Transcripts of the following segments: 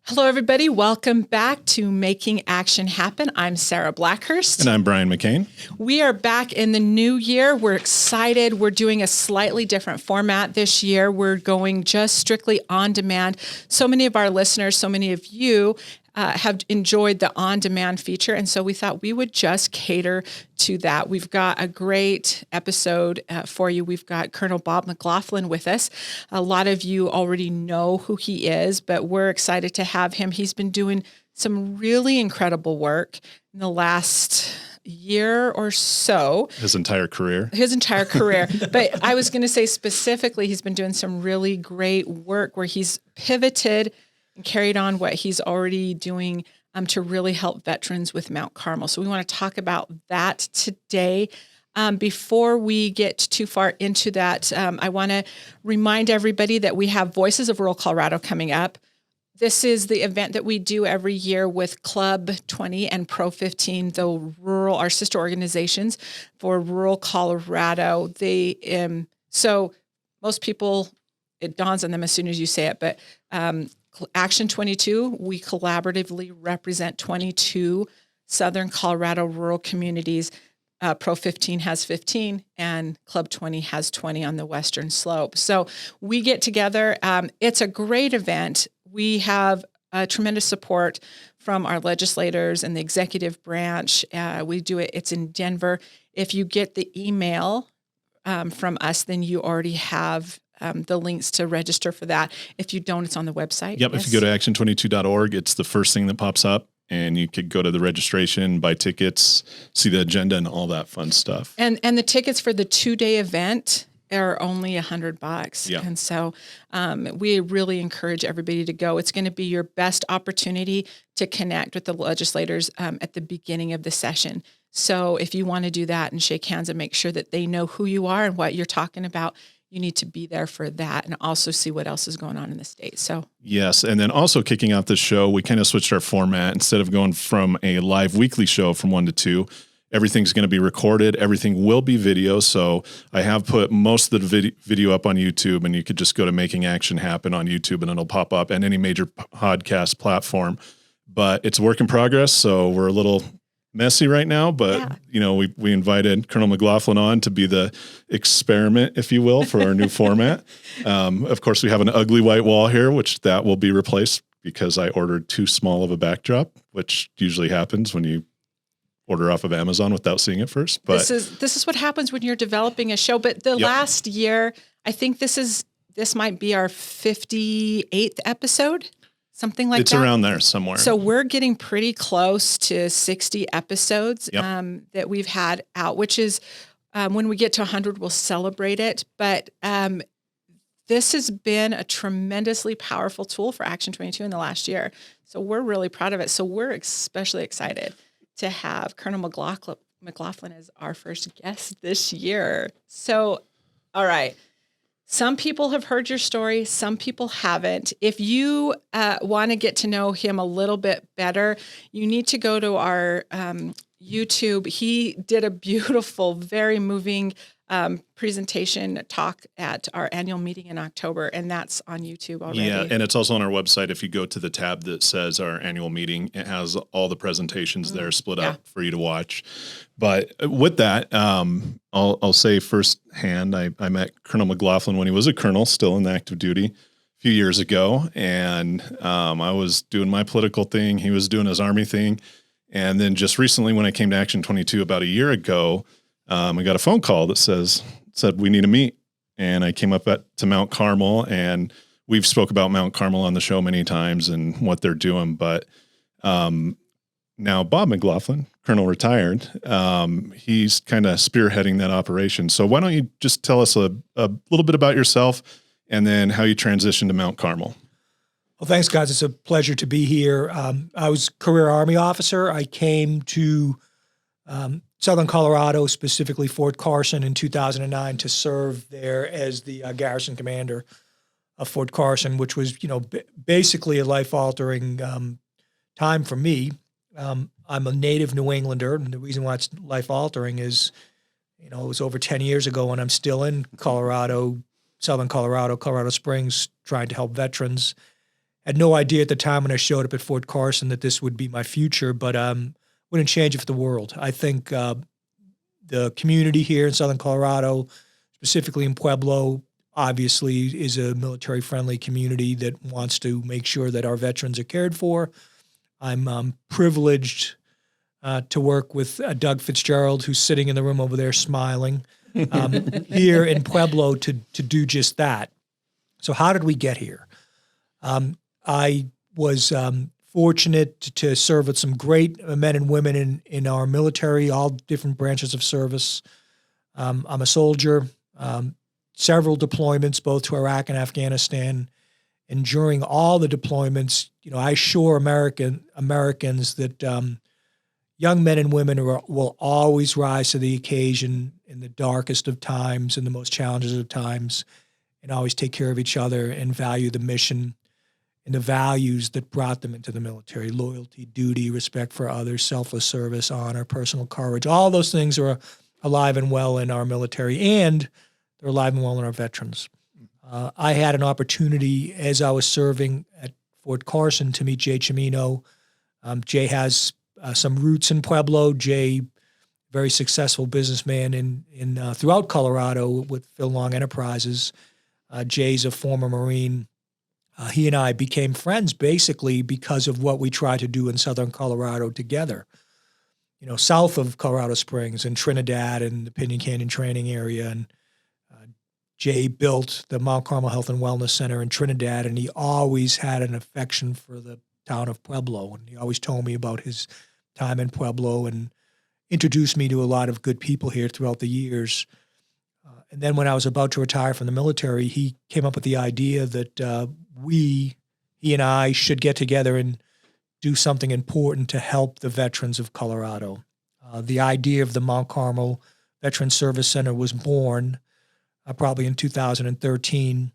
Hello, everybody. Welcome back to Making Action Happen. I'm Sarah Blackhurst. And I'm Brian McCain. We are back in the new year. We're excited. We're doing a slightly different format this year. We're going just strictly on demand. So many of our listeners, so many of you have enjoyed the on-demand feature, and so we thought we would just cater to that. We've got a great episode for you. We've got Colonel Bob McLaughlin with us. A lot of you already know who he is, but we're excited to have him. He's been doing some really incredible work in the last year or so. His entire career. But I was going to say specifically, he's been doing some really great work where he's pivoted and carried on what he's already doing to really help veterans with Mount Carmel. So we want to talk about that today. Before we get too far into that, I want to remind everybody that we have Voices of Rural Colorado coming up. This is the event that we do every year with Club 20 and Pro 15, our sister organizations for rural Colorado. So most people, it dawns on them as soon as you say it, but Action 22, we collaboratively represent 22 Southern Colorado rural communities. Pro 15 has 15 and Club 20 has 20 on the Western Slope. So we get together. It's a great event. We have tremendous support from our legislators and the executive branch. We do it. It's in Denver. If you get the email from us, then you already have the links to register for that. If you don't, it's on the website. Yep. Yes. If you go to action22.org, it's the first thing that pops up, and you could go to the registration, buy tickets, see the agenda and all that fun stuff. And the tickets for the 2-day event are only $100. Yeah. And so we really encourage everybody to go. It's going to be your best opportunity to connect with the legislators at the beginning of the session. So if you want to do that and shake hands and make sure that they know who you are and what you're talking about, you need to be there for that and also see what else is going on in the state. So yes. And then also kicking out the show, we kind of switched our format. Instead of going from a live weekly show from 1 to 2, everything's going to be recorded. Everything will be video. So I have put most of the video up on YouTube, and you could just go to Making Action Happen on YouTube and it'll pop up and any major podcast platform. But it's a work in progress. So we're a little messy right now, but we invited Colonel McLaughlin on to be the experiment, if you will, for our new format. Of course, we have an ugly white wall here, which that will be replaced because I ordered too small of a backdrop, which usually happens when you order off of Amazon without seeing it first. But this is what happens when you're developing a show. But last year, I think this might be our 58th episode. Something like that. It's around there somewhere. So we're getting pretty close to 60 episodes that we've had out, which is when we get to 100, we'll celebrate it. But this has been a tremendously powerful tool for Action 22 in the last year. So we're really proud of it. So we're especially excited to have Colonel McLaughlin as our first guest this year. So, all right. Some people have heard your story. Some people haven't. If you want to get to know him a little bit better, you need to go to our YouTube. He did a beautiful, very moving presentation talk at our annual meeting in October, and that's on YouTube already. Yeah, and it's also on our website. If you go to the tab that says our annual meeting, it has all the presentations there split up for you to watch. But with that, I'll say firsthand, I met Colonel McLaughlin when he was a colonel, still in active duty, a few years ago, and I was doing my political thing. He was doing his Army thing. And then just recently when I came to Action 22 about a year ago, I got a phone call that said we need to meet. And I came up to Mount Carmel, and we've spoke about Mount Carmel on the show many times and what they're doing. But now Bob McLaughlin, Colonel retired, he's kind of spearheading that operation. So why don't you just tell us a little bit about yourself and then how you transitioned to Mount Carmel? Well, thanks, guys. It's a pleasure to be here. I was a career Army officer. I came to Southern Colorado, specifically Fort Carson, in 2009 to serve there as the garrison commander of Fort Carson, which was, basically a life-altering time for me. I'm a native New Englander, and the reason why it's life-altering is, it was over 10 years ago, and I'm still in Colorado, Southern Colorado, Colorado Springs, trying to help veterans. Had no idea at the time when I showed up at Fort Carson that this would be my future, but wouldn't change it for the world. I think the community here in Southern Colorado, specifically in Pueblo, obviously is a military-friendly community that wants to make sure that our veterans are cared for. I'm privileged to work with Doug Fitzgerald, who's sitting in the room over there smiling, here in Pueblo to do just that. So how did we get here? I was fortunate to serve with some great men and women in our military, all different branches of service. I'm a soldier, several deployments, both to Iraq and Afghanistan. And during all the deployments, I assure Americans that young men and women will always rise to the occasion in the darkest of times and the most challenging of times, and always take care of each other and value the mission and the values that brought them into the military: loyalty, duty, respect for others, selfless service, honor, personal courage. All those things are alive and well in our military, and they're alive and well in our veterans. I had an opportunity as I was serving at Fort Carson to meet Jay Cimino. Jay has some roots in Pueblo. Jay, very successful businessman in throughout Colorado with Phil Long Enterprises. Jay's a former Marine. He and I became friends basically because of what we try to do in Southern Colorado together. South of Colorado Springs and Trinidad and the Pinyon Canyon Training Area. And Jay built the Mount Carmel Health and Wellness Center in Trinidad, and he always had an affection for the town of Pueblo. And he always told me about his time in Pueblo and introduced me to a lot of good people here throughout the years. And then when I was about to retire from the military, he came up with the idea that he and I should get together and do something important to help the veterans of Colorado. The idea of the Mount Carmel Veterans Service Center was born probably in 2013,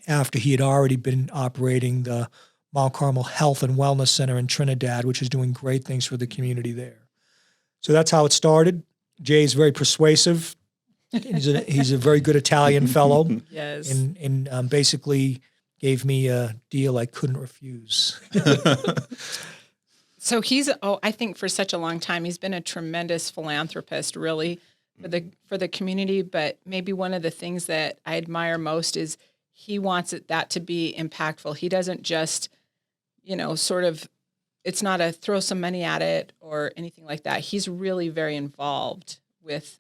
after he had already been operating the Mount Carmel Health and Wellness Center in Trinidad, which is doing great things for the community there. So that's how it started. Jay's very persuasive. He's a very good Italian fellow. Yes. And basically gave me a deal I couldn't refuse. So I think for such a long time, he's been a tremendous philanthropist, really, for the community. But maybe one of the things that I admire most is he wants that to be impactful. He doesn't just, it's not a throw some money at it or anything like that. He's really very involved with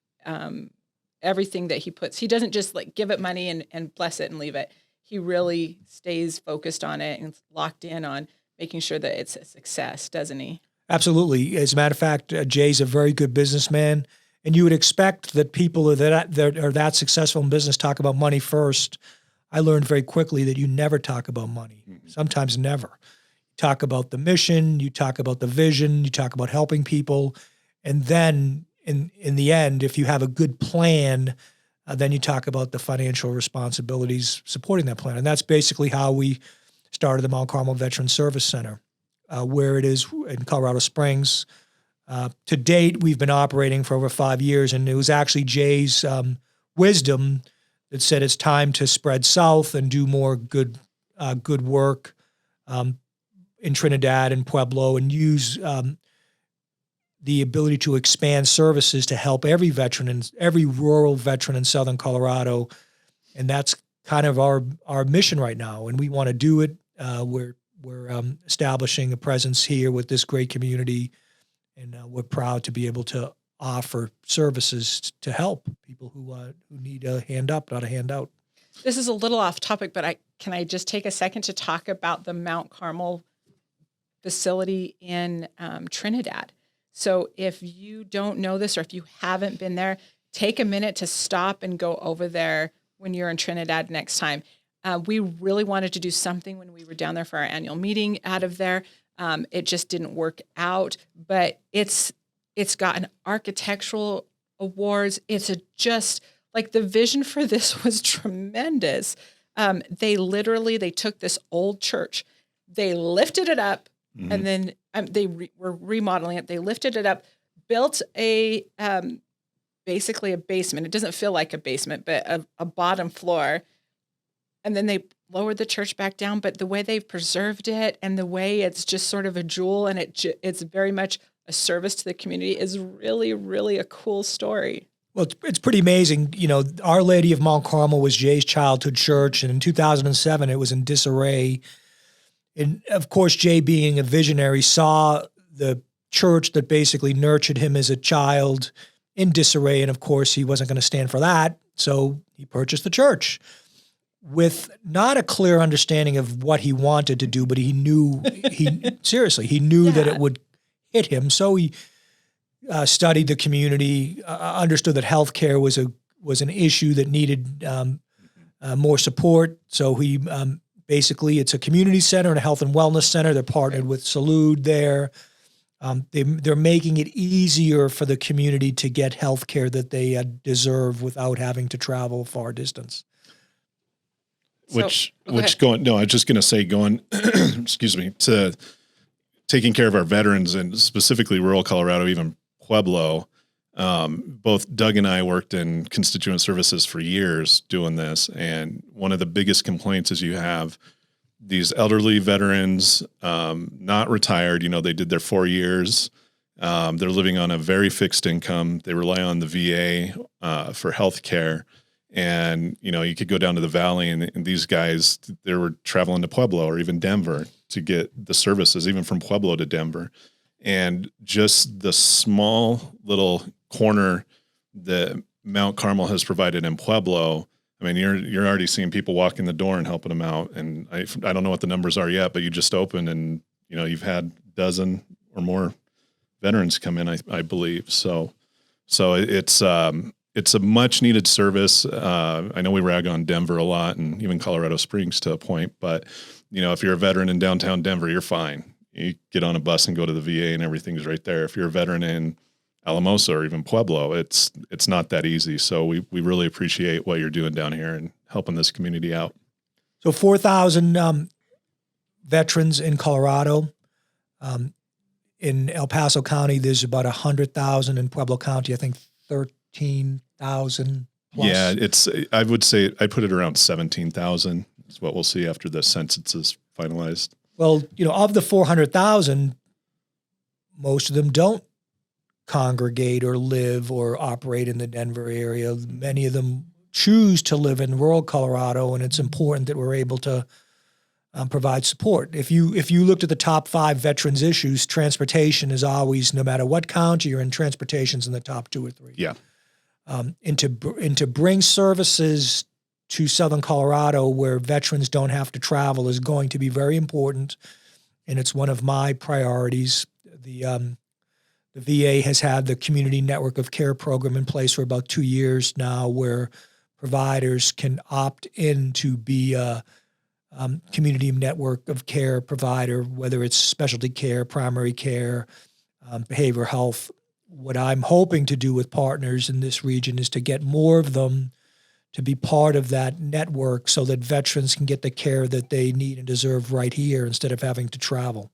everything that he puts. He doesn't just give it money and bless it and leave it. He really stays focused on it and locked in on making sure that it's a success, doesn't he? Absolutely. As a matter of fact, Jay's a very good businessman, and you would expect that people that are that successful in business talk about money first. I learned very quickly that you never talk about money, sometimes never. You talk about the mission, you talk about the vision, you talk about helping people, and then in the end, if you have a good plan, then you talk about the financial responsibilities supporting that plan. And that's basically how we started the Mount Carmel Veterans Service Center, where it is in Colorado Springs. To date, we've been operating for over 5 years, and it was actually Jay's wisdom that said it's time to spread south and do more good work in Trinidad and Pueblo, and use the ability to expand services to help every veteran and every rural veteran in Southern Colorado. And that's kind of our mission right now. And we want to do it. We're establishing a presence here with this great community. And we're proud to be able to offer services to help people who need a hand up, not a handout. This is a little off topic, but can I just take a second to talk about the Mount Carmel facility in Trinidad? So if you don't know this, or if you haven't been there, take a minute to stop and go over there when you're in Trinidad next time. We really wanted to do something when we were down there for our annual meeting out of there. It just didn't work out, but it's gotten architectural awards. It's just the vision for this was tremendous. They took this old church, they lifted it up, and then they were remodeling it. They lifted it up, built basically a basement. It doesn't feel like a basement, but a bottom floor, and then they lowered the church back down. But the way they've preserved it and the way it's just sort of a jewel and it's very much a service to the community is really, really a cool story. Well, it's pretty amazing. You know, Our Lady of Mount Carmel was Jay's childhood church, and in 2007, it was in disarray. And of course, Jay, being a visionary, saw the church that basically nurtured him as a child in disarray, and of course, he wasn't going to stand for that, so he purchased the church with not a clear understanding of what he wanted to do, but he knew he knew that it would hit him. So he studied the community, understood that healthcare was an issue that needed more support. So he basically, it's a community center and a health and wellness center. They're partnered with Salud there. They're making it easier for the community to get healthcare that they deserve without having to travel far distance. I was just going to say excuse me, to taking care of our veterans and specifically rural Colorado, even Pueblo. Both Doug and I worked in constituent services for years doing this. And one of the biggest complaints is you have these elderly veterans, not retired, they did their 4 years. They're living on a very fixed income. They rely on the VA for health care. And, you could go down to the valley and these guys, they were traveling to Pueblo or even Denver to get the services, even from Pueblo to Denver. And just the small little corner that Mount Carmel has provided in Pueblo, I mean, you're already seeing people walk in the door and helping them out. And I don't know what the numbers are yet, but you just opened and, you've had a dozen or more veterans come in, I believe. So it's a much needed service. I know we rag on Denver a lot and even Colorado Springs to a point, but if you're a veteran in downtown Denver, you're fine. You get on a bus and go to the VA and everything's right there. If you're a veteran in Alamosa or even Pueblo, it's not that easy. So we really appreciate what you're doing down here and helping this community out. So 4,000 veterans in Colorado. In El Paso County, there's about 100,000. In Pueblo County, I think 13,000 plus. Yeah, I would say I put it around 17,000 is what we'll see after the census is finalized. Well, of the 400,000, most of them don't congregate or live or operate in the Denver area. Many of them choose to live in rural Colorado, and it's important that we're able to provide support. If you looked at the top 5 veterans issues, transportation is always, no matter what county you're in, transportation's in the top 2 or 3. Yeah. And to bring services to Southern Colorado where veterans don't have to travel is going to be very important, and it's one of my priorities. The VA has had the Community Network of Care program in place for about 2 years now, where providers can opt in to be a community network of care provider, whether it's specialty care, primary care, behavioral health. What I'm hoping to do with partners in this region is to get more of them to be part of that network so that veterans can get the care that they need and deserve right here instead of having to travel.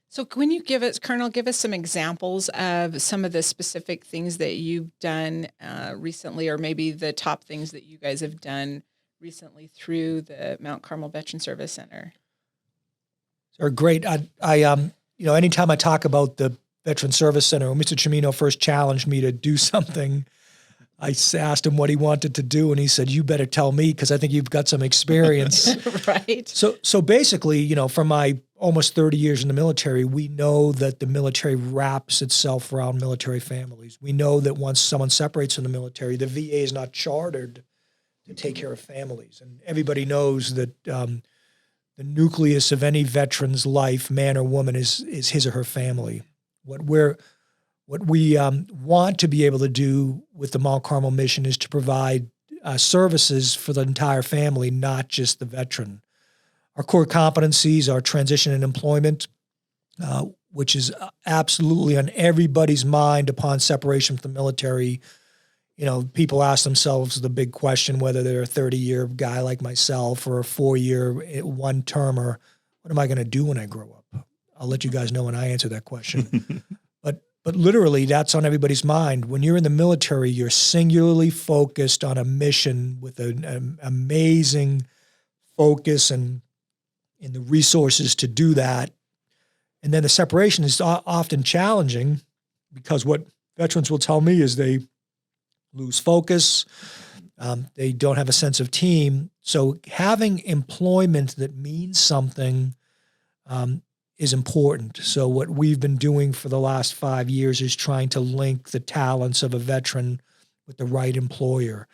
So when you Colonel, give us some examples of some of the specific things that you've done recently, or maybe the top things that you guys have done recently through the Mount Carmel Veterans Service Center. They're great. Anytime I talk about the Veterans Service Center, when Mr. Cimino first challenged me to do something, I asked him what he wanted to do, and he said, "You better tell me because I think you've got some experience." Right. So basically, from my almost 30 years in the military, we know that the military wraps itself around military families. We know that once someone separates from the military, the VA is not chartered to take care of families. And everybody knows that the nucleus of any veteran's life, man or woman, is his or her family. What we want to be able to do with the Mount Carmel mission is to provide services for the entire family, not just the veteran. Our core competencies are transition and employment, which is absolutely on everybody's mind upon separation from the military. People ask themselves the big question, whether they're a 30-year guy like myself or a 4-year one-termer, what am I going to do when I grow up? I'll let you guys know when I answer that question. But literally, that's on everybody's mind. When you're in the military, you're singularly focused on a mission with an amazing focus and the resources to do that. And then the separation is often challenging because what veterans will tell me is they lose focus. They don't have a sense of team. So having employment that means something is important. So what we've been doing for the last 5 years is trying to link the talents of a veteran with the right employer,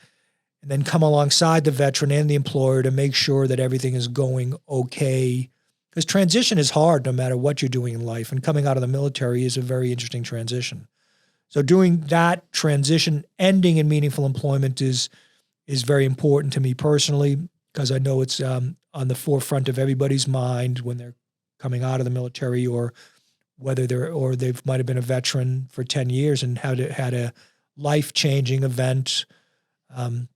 and then come alongside the veteran and the employer to make sure that everything is going okay. Because transition is hard no matter what you're doing in life, and coming out of the military is a very interesting transition. So doing that transition, ending in meaningful employment is very important to me personally, because I know it's on the forefront of everybody's mind when they're coming out of the military, or whether they might have been a veteran for 10 years and had a life-changing event and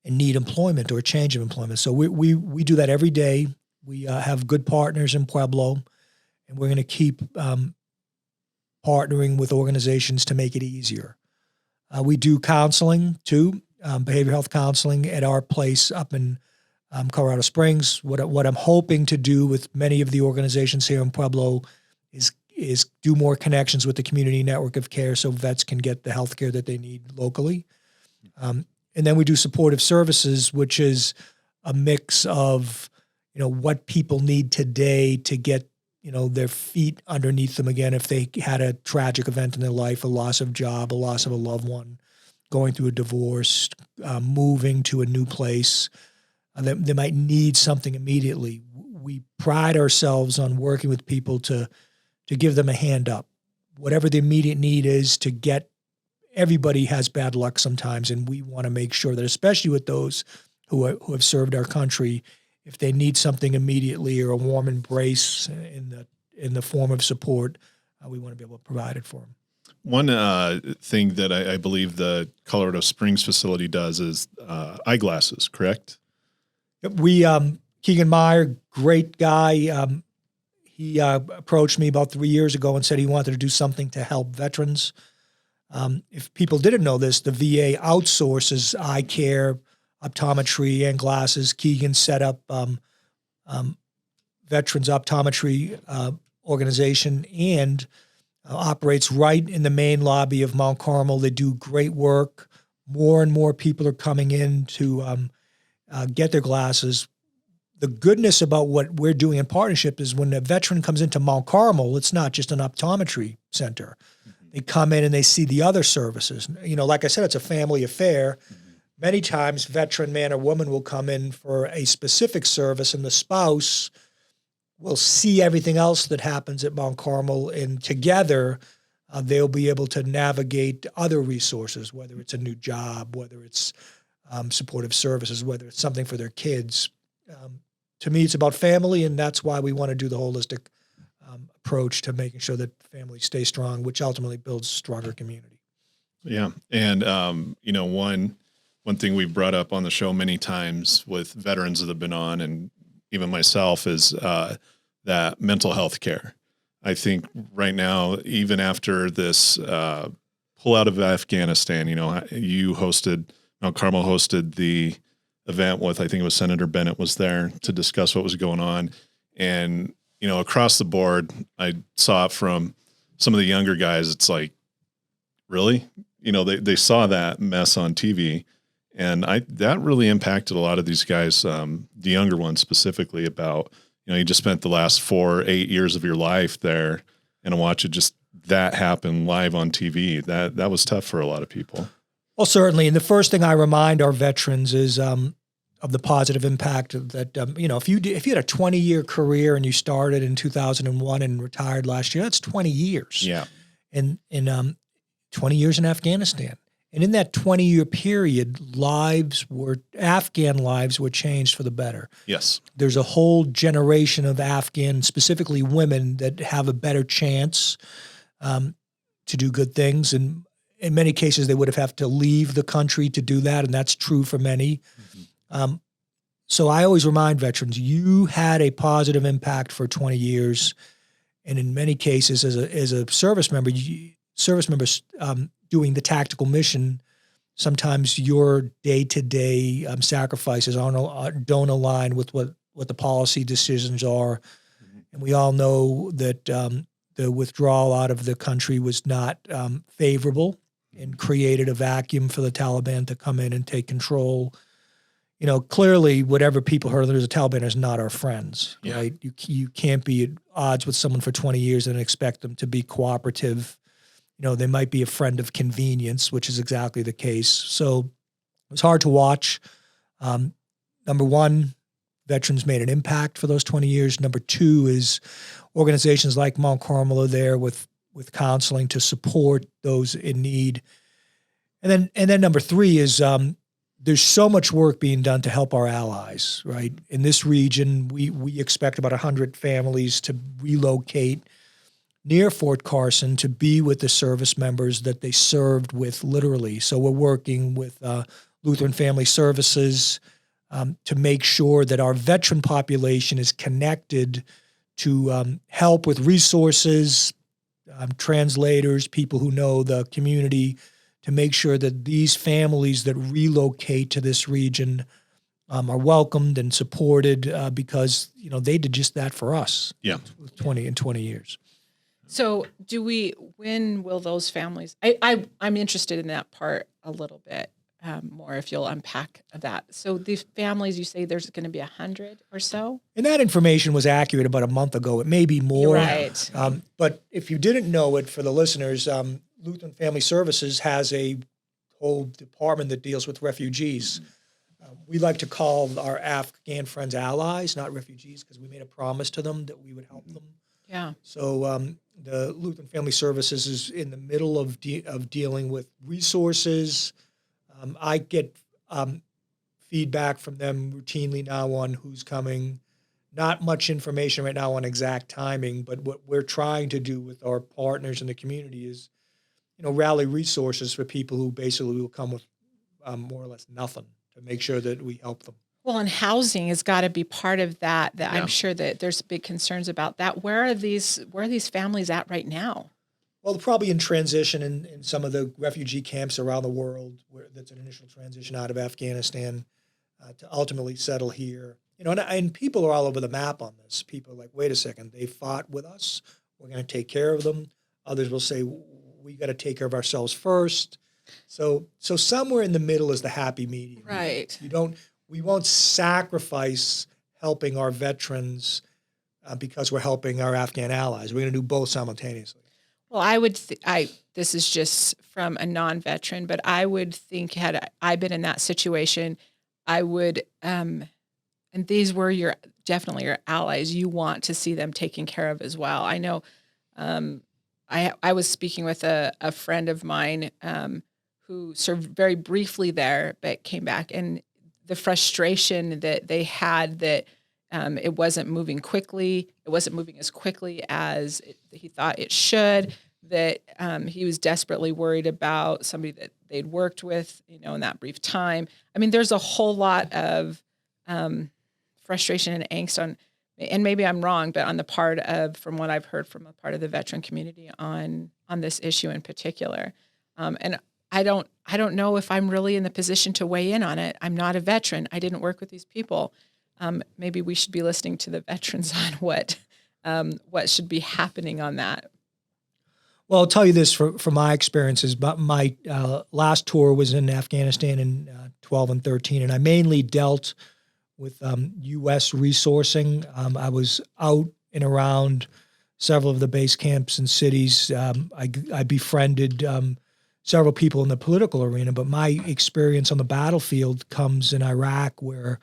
need employment or a change of employment. So we do that every day. We have good partners in Pueblo, and we're going to keep partnering with organizations to make it easier. We do counseling too, behavioral health counseling at our place up in Colorado Springs. What I'm hoping to do with many of the organizations here in Pueblo is do more connections with the community network of care so vets can get the health care that they need locally. And then we do supportive services, which is a mix of, what people need today to get, their feet underneath them again if they had a tragic event in their life, a loss of job, a loss of a loved one, going through a divorce, moving to a new place. They might need something immediately. We pride ourselves on working with people to give them a hand up. Whatever the immediate need is to get, everybody has bad luck sometimes, and we want to make sure that, especially with those who have served our country, if they need something immediately or a warm embrace in the form of support, we want to be able to provide it for them. One thing that I believe the Colorado Springs facility does is eyeglasses, correct? We, Keegan Meyer, great guy. He approached me about 3 years ago and said he wanted to do something to help veterans. If people didn't know this, the VA outsources eye care, optometry, and glasses. Keegan set up Veterans Optometry organization and operates right in the main lobby of Mount Carmel. They do great work. More and more people are coming in to get their glasses. The goodness about what we're doing in partnership is when a veteran comes into Mount Carmel, it's not just an optometry center. Mm-hmm. They come in and they see the other services. Like I said, it's a family affair. Mm-hmm. Many times, veteran man or woman will come in for a specific service, and the spouse will see everything else that happens at Mount Carmel, and together they'll be able to navigate other resources, whether it's a new job, whether it's supportive services, whether it's something for their kids. To me, it's about family, and that's why we want to do the holistic approach to making sure that families stay strong, which ultimately builds stronger community. Yeah. And, one thing we've brought up on the show many times with veterans that have been on, and even myself, is that mental health care. I think right now, even after this pull out of Afghanistan, Mount Carmel hosted the event with, I think it was Senator Bennett was there to discuss what was going on. And, across the board, I saw it from some of the younger guys. It's like, really? They saw that mess on TV. And that really impacted a lot of these guys, the younger ones specifically, about, you just spent the last 4 or 8 years of your life there, and to watch it just that happen live on TV. That was tough for a lot of people. Well, certainly. And the first thing I remind our veterans is of the positive impact that, if you had a 20-year career and you started in 2001 and retired last year, that's 20 years. Yeah. And 20 years in Afghanistan. And in that 20-year period, Afghan lives were changed for the better. Yes. There's a whole generation of Afghan, specifically women, that have a better chance to do good things. And in many cases, they would have to leave the country to do that, and that's true for many. Mm-hmm. So I always remind veterans, you had a positive impact for 20 years. And in many cases, as a service member, doing the tactical mission, sometimes your day-to-day sacrifices don't align with what the policy decisions are. And we all know that the withdrawal out of the country was not favorable and created a vacuum for the Taliban to come in and take control. Clearly, whatever people heard, there's a Taliban is not our friends, right? You can't be at odds with someone for 20 years and expect them to be cooperative. They might be a friend of convenience, which is exactly the case. So it was hard to watch. Number one, veterans made an impact for those 20 years. Number two is organizations like Mount Carmel are there with counseling to support those in need. And then number three is there's so much work being done to help our allies, right? In this region, we expect about 100 families to relocate near Fort Carson to be with the service members that they served with, literally. So we're working with Lutheran Family Services to make sure that our veteran population is connected to help with resources, translators, people who know the community, to make sure that these families that relocate to this region are welcomed and supported because they did just that for us. 20 years. So when will those families, I'm interested in that part a little bit more, if you'll unpack that. So the families, you say there's going to be 100 or so? And that information was accurate about a month ago. It may be more. Right. But if you didn't know it, for the listeners, Lutheran Family Services has a whole department that deals with refugees. We like to call our Afghan friends allies, not refugees, because we made a promise to them that we would help them. Yeah. So the Lutheran Family Services is in the middle of dealing with resources. I get feedback from them routinely now on who's coming. Not much information right now on exact timing, but what we're trying to do with our partners in the community is, rally resources for people who basically will come with more or less nothing to make sure that we help them. Well, and housing has got to be part of that. I'm sure that there's big concerns about that. Where are these families at right now? Well, they're probably in transition in some of the refugee camps around the world, where that's an initial transition out of Afghanistan to ultimately settle here. And people are all over the map on this. People are like, wait a second, they fought with us. We're going to take care of them. Others will say, we got to take care of ourselves first. So somewhere in the middle is the happy medium. Right. We won't sacrifice helping our veterans because we're helping our Afghan allies. We're going to do both simultaneously. Well, this is just from a non-veteran, but I would think had I been in that situation, I would, and these were definitely your allies. You want to see them taken care of as well. I know, I was speaking with a friend of mine who served very briefly there, but came back, and the frustration that they had that it wasn't moving quickly. It wasn't moving as quickly as he thought it should, that he was desperately worried about somebody that they'd worked with, in that brief time. I mean, there's a whole lot of frustration and angst and maybe I'm wrong, but on the part of, from what I've heard from a part of the veteran community on this issue in particular. And I don't know if I'm really in the position to weigh in on it. I'm not a veteran. I didn't work with these people. Maybe we should be listening to the veterans on what should be happening on that. Well, I'll tell you this from my experiences. But my last tour was in Afghanistan in 12 and 13, and I mainly dealt with U.S. resourcing. I was out and around several of the base camps and cities. I befriended several people in the political arena, but my experience on the battlefield comes in Iraq, where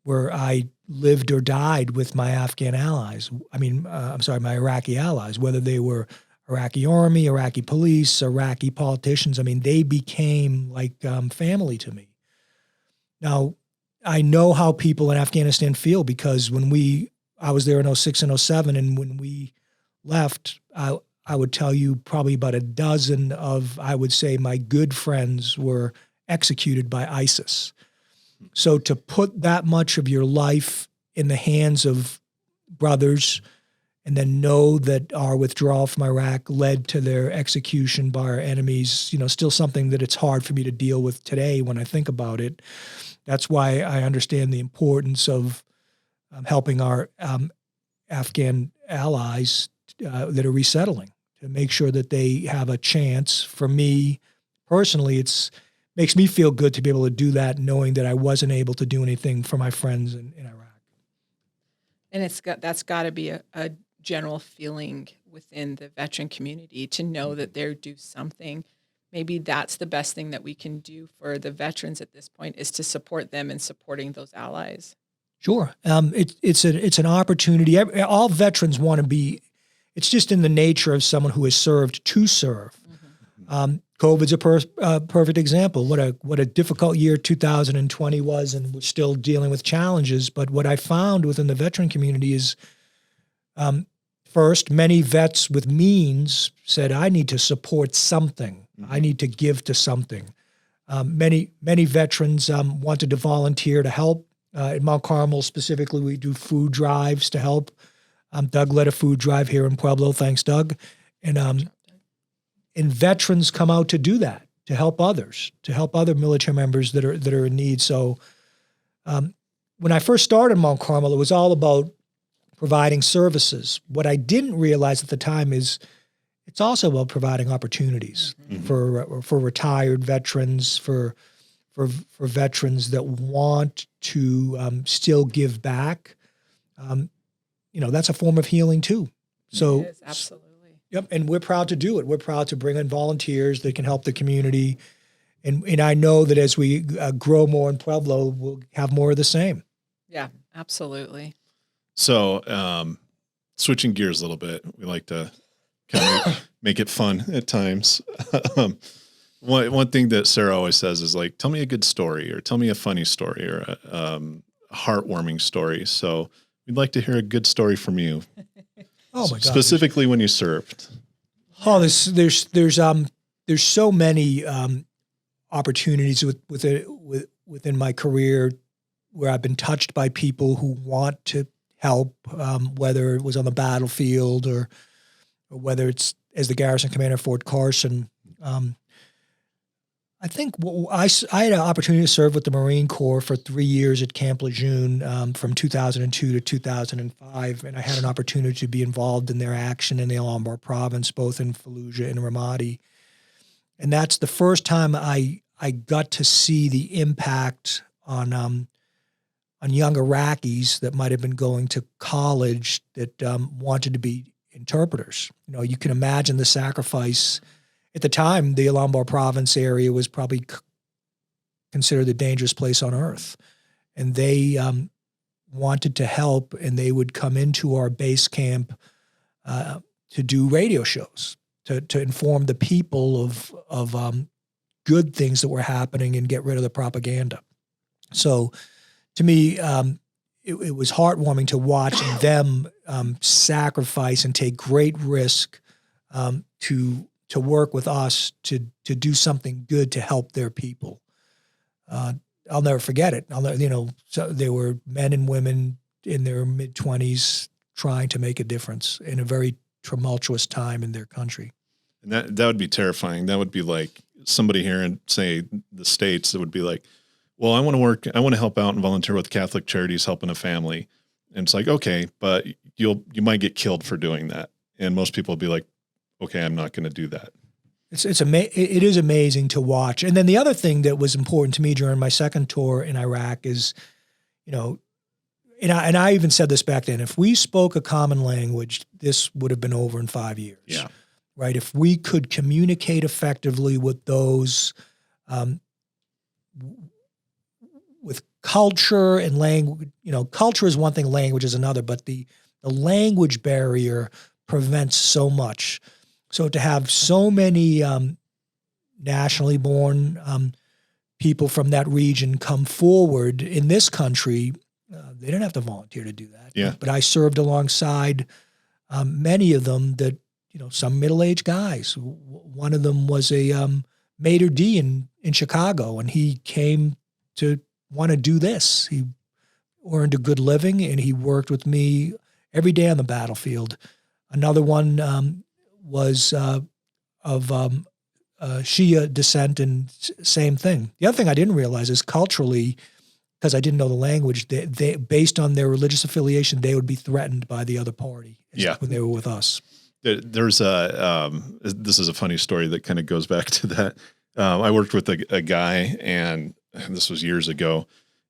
I lived or died with my Afghan allies. My Iraqi allies, whether they were Iraqi army, Iraqi police, Iraqi politicians. I mean, they became like family to me. Now, I know how people in Afghanistan feel because I was there in 06 and 07, and when we left, I would tell you probably about a dozen of, I would say, my good friends were executed by ISIS. So to put that much of your life in the hands of brothers and then know that our withdrawal from Iraq led to their execution by our enemies, still something that it's hard for me to deal with today when I think about it. That's why I understand the importance of helping our Afghan allies that are resettling, to make sure that they have a chance. For me personally, it's makes me feel good to be able to do that, knowing that I wasn't able to do anything for my friends in Iraq. And that's got to be a general feeling within the veteran community to know that they're due something. Maybe that's the best thing that we can do for the veterans at this point, is to support them in supporting those allies. Sure. It's an opportunity. All veterans want to be, it's just in the nature of someone who has served to serve. COVID's a perfect example. What a difficult year 2020 was, and we're still dealing with challenges. But what I found within the veteran community is, first, many vets with means said, I need to support something. I need to give to something. Many veterans wanted to volunteer to help. At Mount Carmel specifically, we do food drives to help. Doug led a food drive here in Pueblo. Thanks, Doug. And veterans come out to do that, to help others, to help other military members that are in need. So when I first started Mount Carmel, it was all about providing services. What I didn't realize at the time is it's also about providing opportunities for retired veterans, for veterans that want to still give back. That's a form of healing too. So it is, absolutely. Yep, and we're proud to do it. We're proud to bring in volunteers that can help the community. And I know that as we grow more in Pueblo, we'll have more of the same. Yeah, absolutely. So switching gears a little bit, we like to kind of make it fun at times. One thing that Sarah always says is like, tell me a good story, or tell me a funny story, or a heartwarming story. So we'd like to hear a good story from you. Oh my God! Specifically when you served. Oh, there's so many opportunities within my career where I've been touched by people who want to help, whether it was on the battlefield or whether it's as the garrison commander of Fort Carson. I think I had an opportunity to serve with the Marine Corps for 3 years at Camp Lejeune from 2002 to 2005, and I had an opportunity to be involved in their action in the Lombard province, both in Fallujah and Ramadi. And that's the first time I got to see the impact on young Iraqis that might have been going to college that wanted to be interpreters. You can imagine the sacrifice. At the time, the Lombard province area was probably considered the dangerous place on earth. And they wanted to help, and they would come into our base camp to do radio shows, to inform the people of good things that were happening and get rid of the propaganda. So to me, it was heartwarming to watch them sacrifice and take great risk to work with us to do something good to help their people. I'll never forget it. So there were men and women in their mid-20s trying to make a difference in a very tumultuous time in their country. And that would be terrifying. That would be like somebody here in, say, the States, that would be like, well, I want to help out and volunteer with Catholic Charities helping a family. And it's like, okay, but you might get killed for doing that. And most people will be like, okay, I'm not going to do that. It is amazing to watch. And then the other thing that was important to me during my second tour in Iraq is, and I even said this back then, if we spoke a common language, this would have been over in 5 years. Yeah. Right? If we could communicate effectively with those, with culture and language, culture is one thing, language is another, but the language barrier prevents so much. So to have so many nationally born people from that region come forward in this country, they didn't have to volunteer to do that. Yeah. But I served alongside many of them that, some middle-aged guys. One of them was a maitre d' in Chicago, and he came to want to do this. He earned a good living, and he worked with me every day on the battlefield. Another one was of Shia descent, and same thing. The other thing I didn't realize is culturally, because I didn't know the language, they based on their religious affiliation, they would be threatened by the other party when they were with us. There's this is a funny story that kind of goes back to that. I worked with a guy, and this was years ago,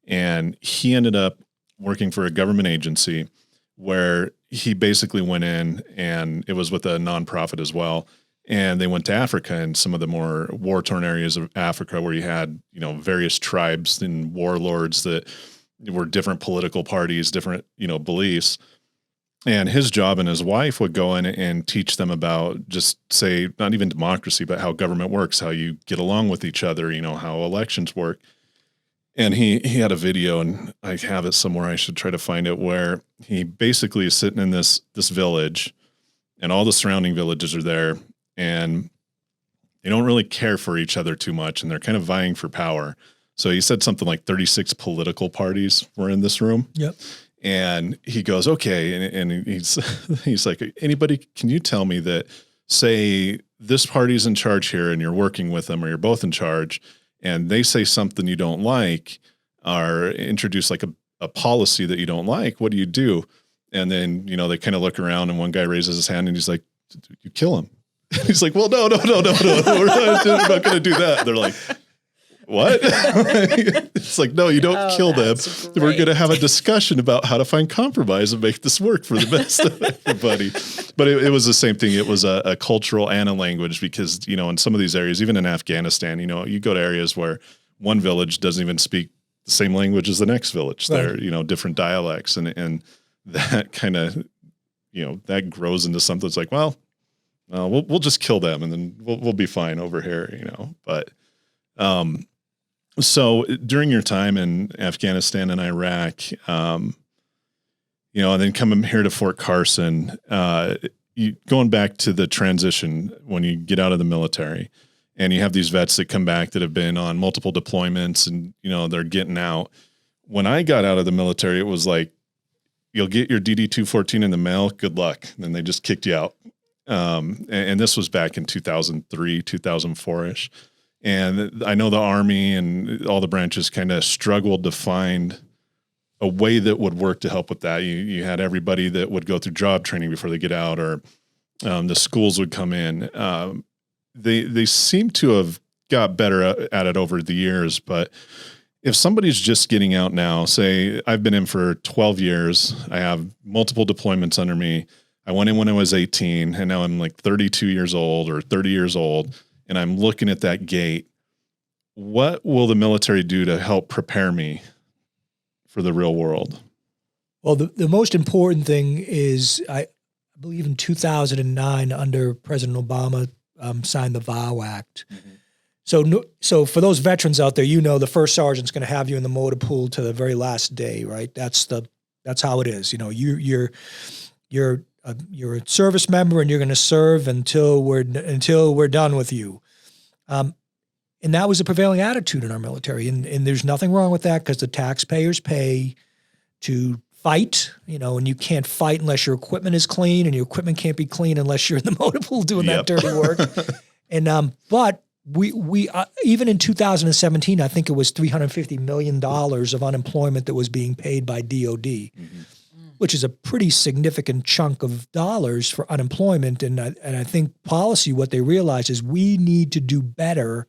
and he ended up working for a government agency where he basically went in, and it was with a nonprofit as well. And they went to Africa and some of the more war-torn areas of Africa where you had, various tribes and warlords that were different political parties, different, beliefs. And his job and his wife would go in and teach them about just say, not even democracy, but how government works, how you get along with each other, how elections work. And he had a video, and I have it somewhere. I should try to find it, where he basically is sitting in this village, and all the surrounding villages are there, and they don't really care for each other too much, and they're kind of vying for power. So he said something like 36 political parties were in this room. Yep. And he goes, okay. And he's like, anybody, can you tell me that, say this party's in charge here and you're working with them, or you're both in charge, and they say something you don't like, or introduce like a policy that you don't like, what do you do? And then, they kind of look around, and one guy raises his hand and he's like, you kill him. He's like, well, no, we're not going to do that. They're like, what? It's like, no, you don't kill them. Great. We're going to have a discussion about how to find compromise and make this work for the best of everybody. But it was the same thing. It was a cultural and a language, because, in some of these areas, even in Afghanistan, you go to areas where one village doesn't even speak the same language as the next village. Right. They're, different dialects. And that kind of, that grows into something that's like, well, we'll just kill them, and then we'll be fine over here, But so during your time in Afghanistan and Iraq, and then coming here to Fort Carson, going back to the transition when you get out of the military, and you have these vets that come back that have been on multiple deployments, and they're getting out. When I got out of the military, it was like, you'll get your DD-214 in the mail. Good luck. And then they just kicked you out. And this was back in 2003, 2004-ish. And I know the Army and all the branches kind of struggled to find a way that would work to help with that. You had everybody that would go through job training before they get out, or the schools would come in. They seem to have got better at it over the years. But if somebody's just getting out now, say I've been in for 12 years, I have multiple deployments under me. I went in when I was 18, and now I'm like 32 years old or 30 years old, and I'm looking at that gate. What will the military do to help prepare me for the real world? Well, the most important thing is, I believe in 2009, under President Obama, signed the VOW Act. Mm-hmm. So for those veterans out there, the first sergeant's going to have you in the motor pool to the very last day, right? That's how it is. You're a service member, and you're going to serve until we're done with you. And that was the prevailing attitude in our military. And there's nothing wrong with that, because the taxpayers pay to fight, and you can't fight unless your equipment is clean, and your equipment can't be clean unless you're in the motor pool doing that dirty work. And, but we even in 2017, I think it was $350 million of unemployment that was being paid by DOD. Mm-hmm. Which is a pretty significant chunk of dollars for unemployment. And I think policy, what they realize is we need to do better.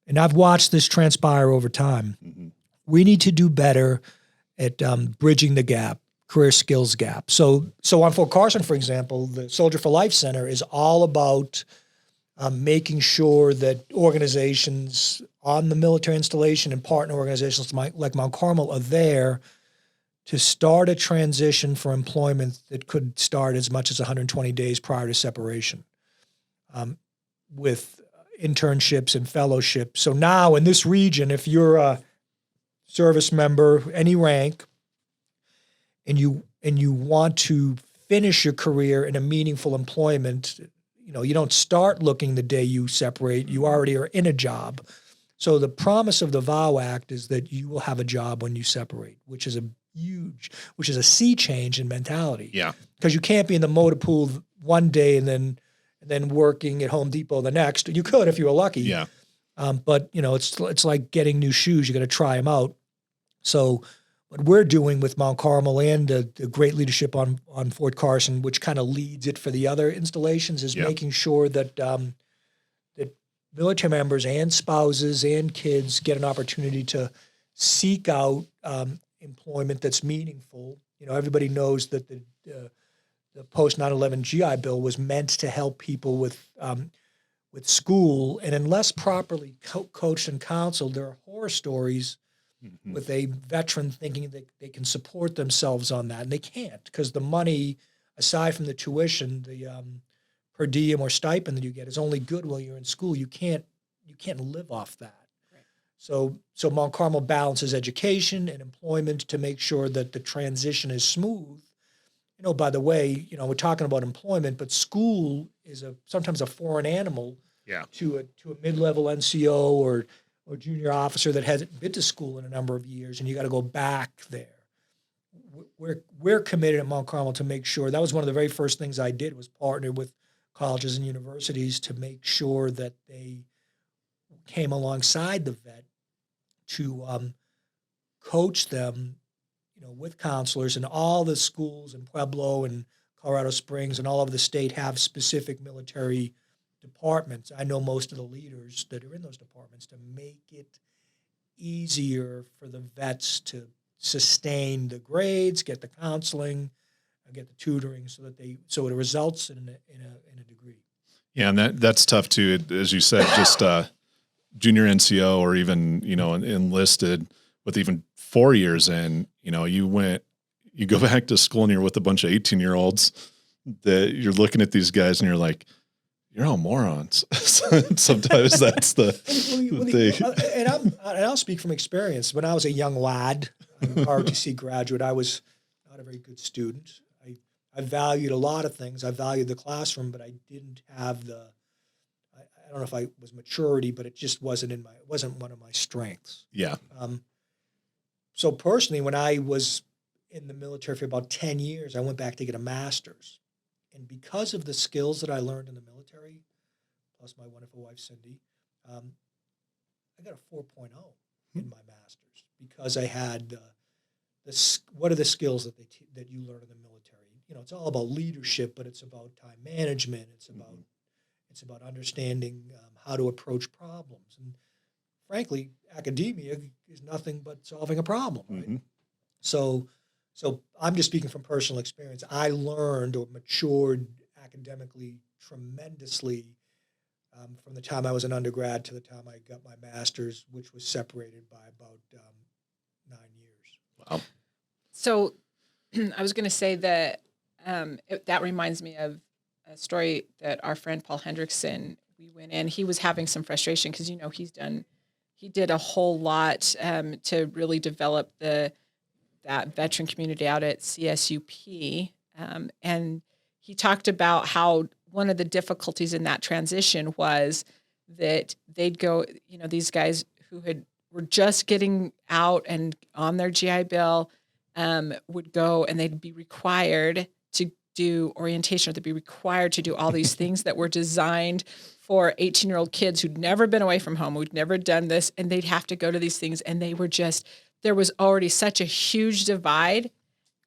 And I've watched this transpire over time. Mm-hmm. We need to do better at bridging the gap, career skills gap. So on Fort Carson, for example, the Soldier for Life Center is all about making sure that organizations on the military installation and partner organizations like Mount Carmel are there to start a transition for employment that could start as much as 120 days prior to separation, with internships and fellowships. So now in this region, if you're a service member, any rank, and you want to finish your career in a meaningful employment, you don't start looking the day you separate. You already are in a job. So the promise of the VOW Act is that you will have a job when you separate, which is a huge, which is a sea change in mentality. Yeah. Because you can't be in the motor pool one day and then working at Home Depot the next. You could if you were lucky. Yeah. But it's like getting new shoes. You got to try them out. So what we're doing with Mount Carmel and the great leadership on Fort Carson, which kind of leads it for the other installations, is making sure that that military members and spouses and kids get an opportunity to seek out employment that's meaningful. Everybody knows that the post 9/11 GI Bill was meant to help people with school, and unless properly coached and counseled, there are horror stories with a veteran thinking that they can support themselves on that, and they can't, because the money, aside from the tuition, the per diem or stipend that you get is only good while you're in school. You can't live off that. Right. So Mount Carmel balances education and employment to make sure that the transition is smooth. By the way, we're talking about employment, but school is sometimes a foreign animal to a mid-level NCO or junior officer that hasn't been to school in a number of years, and you got to go back there. We're committed at Mount Carmel to make sure. That was one of the very first things I did, was partner with colleges and universities to make sure that they came alongside the vet to coach them, with counselors. And all the schools in Pueblo and Colorado Springs and all over the state have specific military departments. I know most of the leaders that are in those departments, to make it easier for the vets to sustain the grades, get the counseling, get the tutoring, so it results in a degree. Yeah, and that's tough too. As you said, just junior NCO or even enlisted with even 4 years in, you go back to school and you're with a bunch of 18-year-olds that you're looking at these guys and you're like, you're all morons. Sometimes that's the thing. And I'll speak from experience. When I was a young lad, I'm an ROTC graduate, I was not a very good student. I valued a lot of things. I valued the classroom, but I didn't have I don't know if I was maturity, but it just wasn't one of my strengths. Yeah. So personally, when I was in the military for about 10 years, I went back to get a master's. And because of the skills that I learned in the military, plus my wonderful wife, Cindy, I got a 4.0 in my master's, because I had what are the skills that you learn in the military? It's all about leadership, but it's about time management. It's about understanding how to approach problems. And frankly, academia is nothing but solving a problem, right? Mm-hmm. So I'm just speaking from personal experience. I learned or matured academically tremendously from the time I was an undergrad to the time I got my master's, which was separated by about 9 years. Wow. So I was going to say that that reminds me of a story that our friend Paul Hendrickson, we went in, he was having some frustration because, he did a whole lot to really develop that veteran community out at CSUP. And he talked about how one of the difficulties in that transition was that they'd go, these guys who were just getting out and on their GI Bill would go, and they'd be required to do orientation, or they'd be required to do all these things that were designed for 18-year-old kids who'd never been away from home, who'd never done this, and they'd have to go to these things. And there was already such a huge divide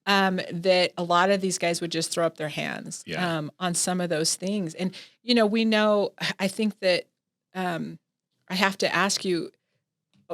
that a lot of these guys would just throw up their hands on some of those things. And, we know, I think that I have to ask you.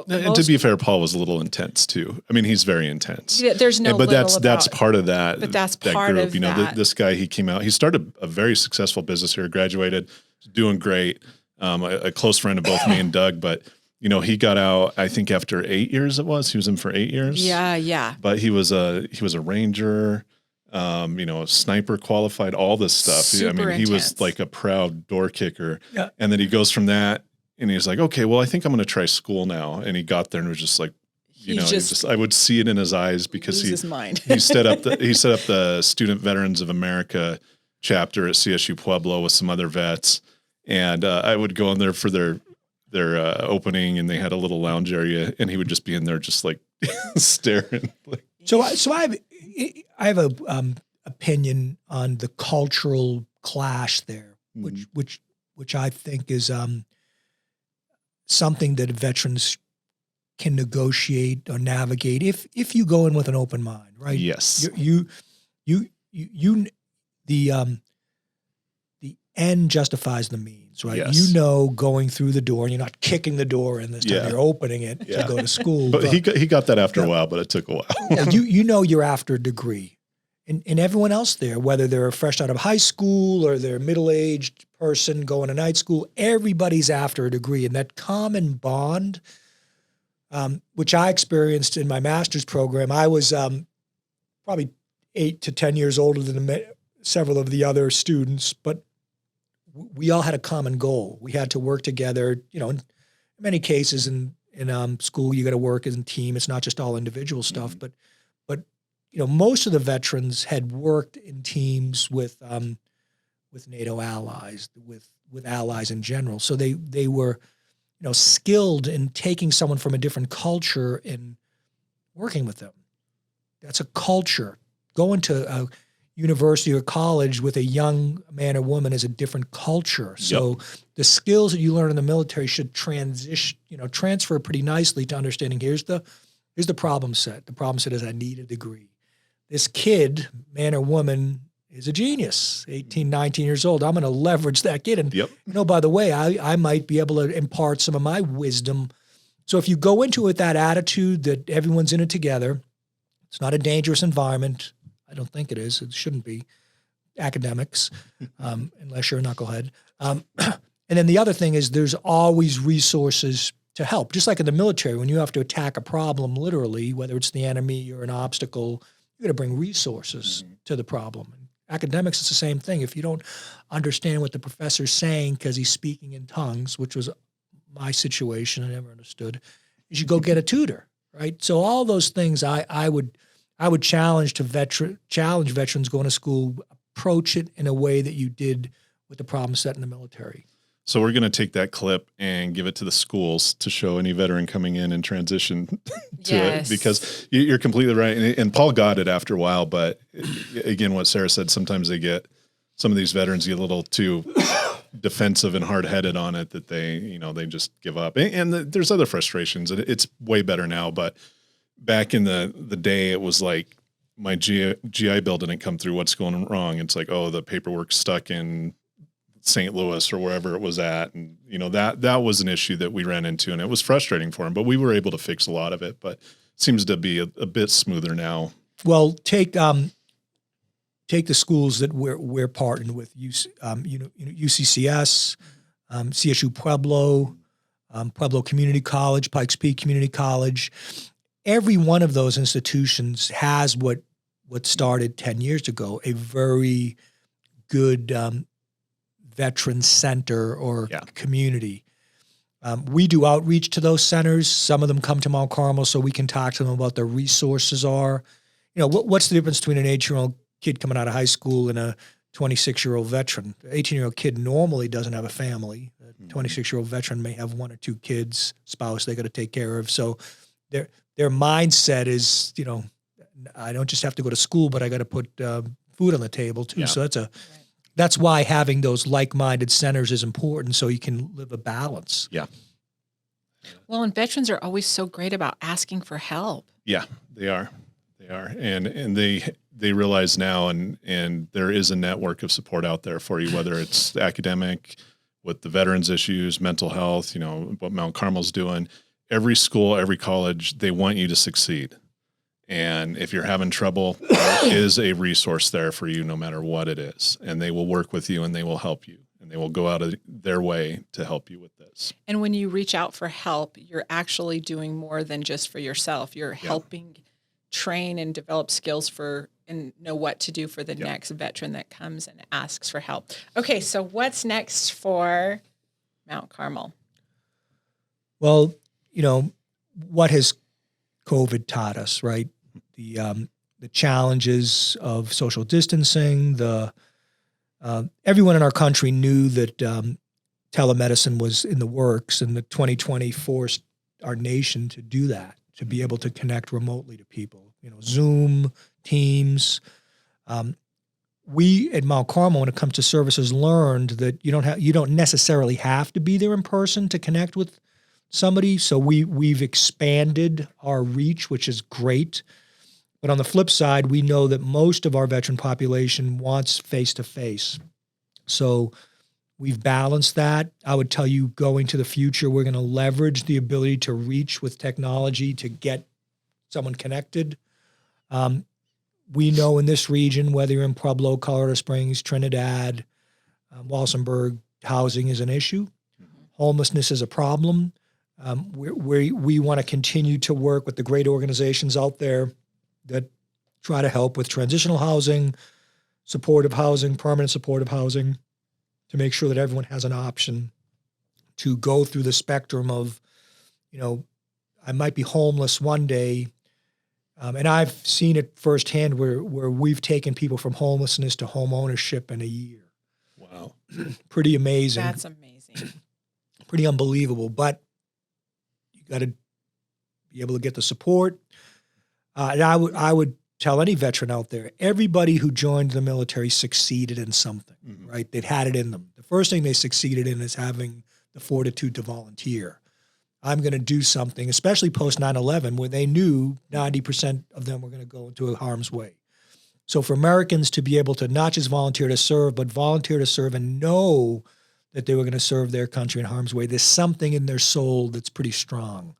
And to be fair, Paul was a little intense too. I mean, he's very intense. Yeah, there's no, but that's part of that. But that's that part group. of that. This guy, he came out. He started a very successful business here. Graduated, doing great. A close friend of both me and Doug. But he got out, I think after 8 years. It was. He was in for 8 years. Yeah. But he was a Ranger. Sniper qualified. All this stuff. Super he was like a proud door kicker. Yeah. And then he goes from that. And he's like, okay, well, I think I'm going to try school now. And he got there and was just like, I would see it in his eyes because his mind. he set up the Student Veterans of America chapter at CSU Pueblo with some other vets. And I would go in there for their opening, and they had a little lounge area, and he would just be in there just like staring. So I have a opinion on the cultural clash there, which I think is something that veterans can negotiate or navigate if you go in with an open mind, right? Yes. The end justifies the means, right? Yes. You know, going through the door, and you're not kicking the door in this time. You're opening it to go to school. But he got that after a while, but it took a while. you know you're after a degree. And everyone else there, whether they're fresh out of high school or they're a middle-aged person going to night school, everybody's after a degree. And that common bond, which I experienced in my master's program, I was probably 8 to 10 years older than several of the other students, but we all had a common goal. We had to work together. You know, in many cases in school, you got to work as a team. It's not just all individual stuff, but you know, most of the veterans had worked in teams with NATO allies, with allies in general. So they were, you know, skilled in taking someone from a different culture and working with them. That's a culture. Going to a university or college with a young man or woman is a different culture. So the skills that you learn in the military should transfer pretty nicely to understanding here's the problem set. The problem set is I need a degree. This kid, man or woman, is a genius, 18, 19 years old. I'm going to leverage that kid. And, you know, by the way, I might be able to impart some of my wisdom. So if you go into it with that attitude that everyone's in it together, it's not a dangerous environment. I don't think it is. It shouldn't be. Academics, unless you're a knucklehead. And then the other thing is there's always resources to help. Just like in the military, when you have to attack a problem literally, whether it's the enemy or an obstacle, you got to bring resources to the problem. Academics, it's the same thing. If you don't understand what the professor's saying because he's speaking in tongues, which was my situation, I never understood, is you go get a tutor, right? So all those things I would challenge veterans going to school, approach it in a way that you did with the problem set in the military. So we're going to take that clip and give it to the schools to show any veteran coming in and transition to it, because you're completely right. And Paul got it after a while, but again, what Sarah said, sometimes some of these veterans get a little too defensive and hard-headed on it that they just give up. And there's other frustrations. It's way better now, but back in the day, it was like my GI Bill didn't come through. What's going wrong? It's like, oh, the paperwork's stuck in St. Louis or wherever it was at. And, that was an issue that we ran into, and it was frustrating for him, but we were able to fix a lot of it, but it seems to be a bit smoother now. Well, take the schools that we're partnered with, UCCS, CSU Pueblo, Pueblo Community College, Pikes Peak Community College. Every one of those institutions has what started 10 years ago, a very good veteran center or community. We do outreach to those centers. Some of them come to Mount Carmel so we can talk to them about their resources are. What's the difference between an 18-year-old kid coming out of high school and a 26-year-old veteran? The 18-year-old kid normally doesn't have a family. A 26-year-old veteran may have 1 or 2 kids, spouse they got to take care of. So their mindset is, I don't just have to go to school, but I got to put food on the table too. Yeah. So that's why having those like-minded centers is important, so you can live a balance. Yeah. Well, and veterans are always so great about asking for help. Yeah, they are. They are. And they realize now, and there is a network of support out there for you, whether it's academic, with the veterans issues, mental health, what Mount Carmel's doing. Every school, every college, they want you to succeed. And if you're having trouble, there is a resource there for you no matter what it is. And they will work with you and they will help you. And they will go out of their way to help you with this. And when you reach out for help, you're actually doing more than just for yourself. You're helping train and develop skills and know what to do for the next veteran that comes and asks for help. Okay, so what's next for Mount Carmel? Well, what has COVID taught us, right? The challenges of social distancing. Everyone in our country knew that telemedicine was in the works, and the 2020 forced our nation to do that, to be able to connect remotely to people. Zoom, Teams. We at Mount Carmel, when it comes to services, learned that you don't necessarily have to be there in person to connect with somebody. So we've expanded our reach, which is great. But on the flip side, we know that most of our veteran population wants face-to-face. So we've balanced that. I would tell you, going to the future, we're going to leverage the ability to reach with technology to get someone connected. We know in this region, whether you're in Pueblo, Colorado Springs, Trinidad, Walsenburg, housing is an issue. Homelessness is a problem. We want to continue to work with the great organizations out there that try to help with transitional housing, supportive housing, permanent supportive housing, to make sure that everyone has an option to go through the spectrum of, I might be homeless one day. And I've seen it firsthand where we've taken people from homelessness to home ownership in a year. Wow. Pretty amazing. That's amazing. Pretty unbelievable. But you got to be able to get the support. And I would tell any veteran out there, everybody who joined the military succeeded in something, right? They'd had it in them. The first thing they succeeded in is having the fortitude to volunteer. I'm going to do something, especially post 9/11, where they knew 90% of them were going to go into harm's way. So for Americans to be able to not just volunteer to serve, but volunteer to serve and know that they were going to serve their country in harm's way, there's something in their soul that's pretty strong.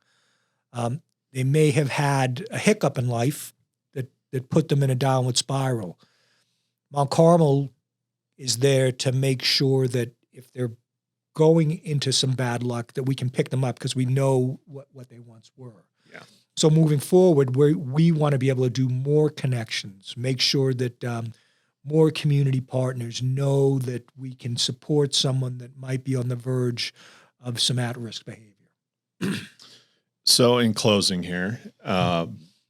They may have had a hiccup in life that put them in a downward spiral. Mount Carmel is there to make sure that if they're going into some bad luck, that we can pick them up because we know what they once were. Yeah. So moving forward, we want to be able to do more connections, make sure that more community partners know that we can support someone that might be on the verge of some at-risk behavior. So in closing here,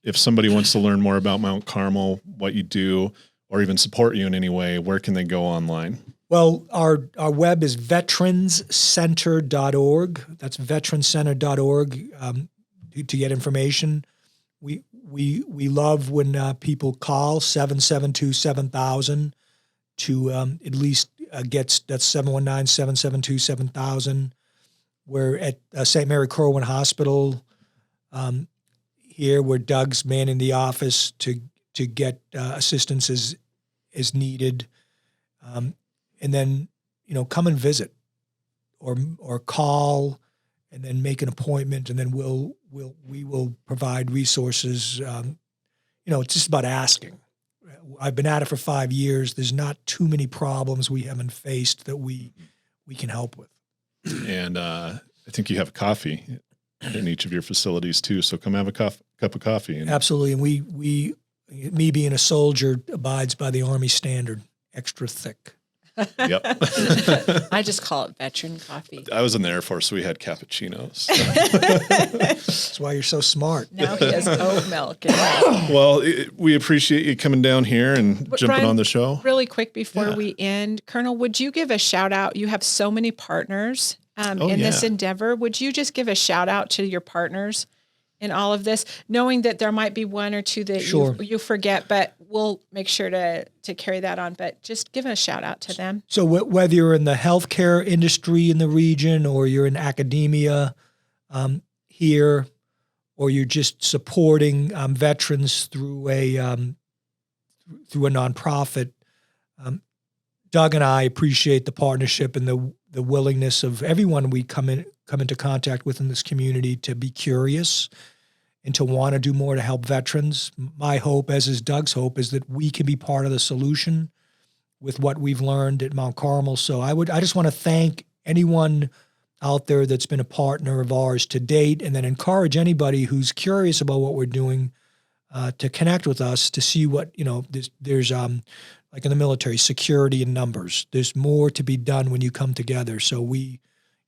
if somebody wants to learn more about Mount Carmel, what you do, or even support you in any way, where can they go online? Well, our web is veteranscenter.org. That's veteranscenter.org to get information. We love when people call 772-7000 to at least that's 719-772-7000. We're at St. Mary Corwin Hospital here, where Doug's manning the office to get assistance as needed. And then, come and visit or call and then make an appointment, and then we will provide resources. It's just about asking. I've been at it for 5 years. There's not too many problems we haven't faced that we can help with. And I think you have coffee in each of your facilities too. So come have a cup of coffee. Absolutely. And me being a soldier, abides by the Army standard, extra thick. Yep. I just call it veteran coffee. I was in the Air Force, so we had cappuccinos. That's why you're so smart. Now he has oat milk. Well, we appreciate you coming down here and jumping Brian, on the show. Really quick before we end, Colonel, would you give a shout out? You have so many partners in this endeavor. Would you just give a shout out to your partners in all of this, knowing that there might be one or two that you forget, but we'll make sure to carry that on. But just give a shout out to them. So whether you're in the healthcare industry in the region, or you're in academia here, or you're just supporting veterans through a nonprofit, Doug and I appreciate the partnership and the willingness of everyone we come into contact with in this community to be curious and to want to do more to help veterans. My hope, as is Doug's hope, is that we can be part of the solution with what we've learned at Mount Carmel. So I just want to thank anyone out there that's been a partner of ours to date, and then encourage anybody who's curious about what we're doing to connect with us to see what, there's like in the military, security in numbers. There's more to be done when you come together. So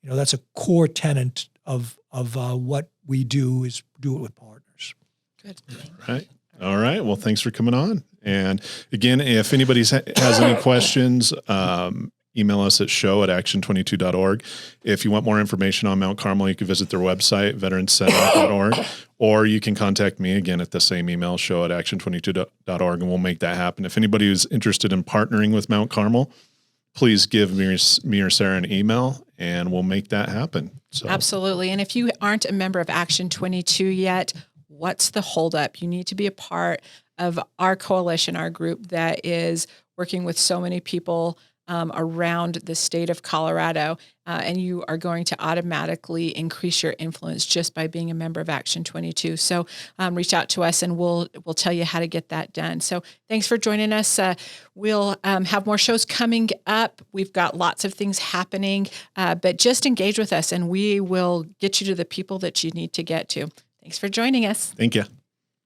that's a core tenet of what we do, is do it with partners. Good. Right. All right. Well, thanks for coming on. And again, if anybody has any questions, email us at show@action22.org. If you want more information on Mount Carmel, you can visit their website, veteranscenter.org, or you can contact me again at the same email, show@action22.org, and we'll make that happen. If anybody who's interested in partnering with Mount Carmel, please give me or Sarah an email, and we'll make that happen. So. Absolutely. And if you aren't a member of Action 22 yet, what's the holdup? You need to be a part of our coalition, our group that is working with so many people around the state of Colorado, and you are going to automatically increase your influence just by being a member of Action 22. So reach out to us, and we'll tell you how to get that done. So thanks for joining us. We'll have more shows coming up. We've got lots of things happening, but just engage with us, and we will get you to the people that you need to get to. Thanks for joining us. Thank you.